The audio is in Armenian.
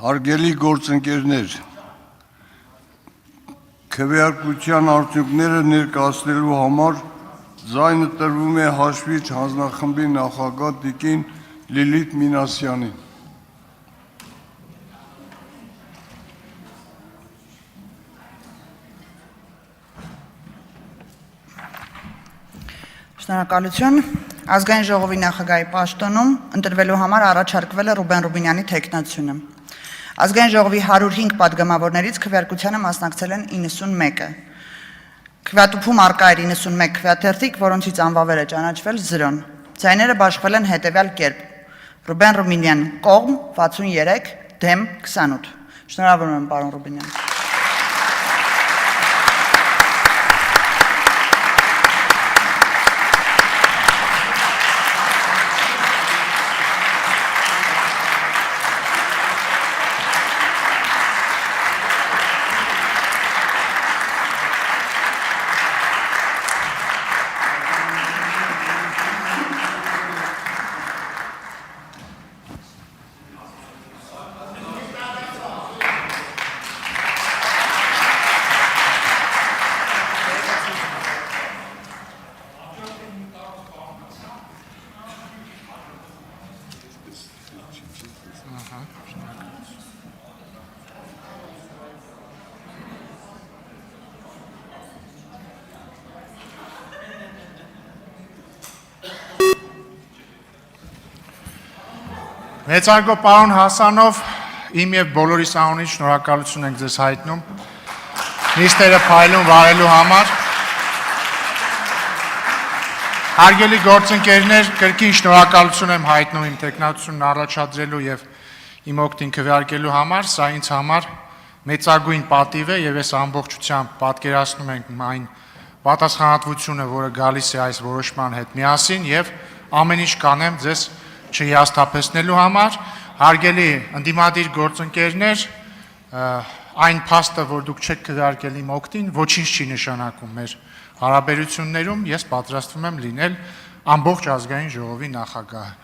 Հարգելի գործընկերներ, քվեարկության արդյունքները ներկայացնելու համար ձայնը տրվում է հաշվիչ հանձնախմբի նախագահ տիկին Լիլիթ Մինասյանին։ Շնորհակալություն։ Ազգային ժողովի նախագահի պաշտոնում ընտրվելու համար առաջարկվել է Ռուբեն Ռուբինյանի թեկնածությունը։ Ազգային ժողովի 105 պատգամավորներից քվեարկությանը մասնակցել են 91-ը։ Քվեատուփում առկա էր 91 քվեաթերթիկ, որոնցից անվավեր է ճանաչվել 0-ն։ Ձայները բաշխվել են հետևյալ կերպ. Ռուբեն Ռուբինյան կողմ 63, դեմ 28։ Շնորհավորում եմ, պարոն Ռուբինյան։ Մեծարգո պարոն Հասանով, իմ և բոլորիս անունից շնորհակալություն ենք ձեզ հայտնում նիստերը փայլուն վարելու համար։ Հարգելի գործընկերներ, կրկին շնորհակալություն եմ հայտնում իմ թեկնածությունն առաջադրելու և իմ օգտին քվեարկելու համար, սա ինձ համար մեծագույն պատիվ է և ես ամբողջությամբ պատկերացնում ենք այն պատասխանատվությունը, որը գալիս է այս որոշման հետ միասին և ամեն ինչ կանեմ ձեզ չհիասթափեցնելու համար, հարգելի ընդդիմադիր գործընկերներ, այն փաստը, որ դուք չեք քվեարկել իմ օգտին, ոչինչ չի նշանակում մեր հարաբերություններում, ես պատրաստվում եմ լինել ամբողջ ազգային ժողովի նախագահը։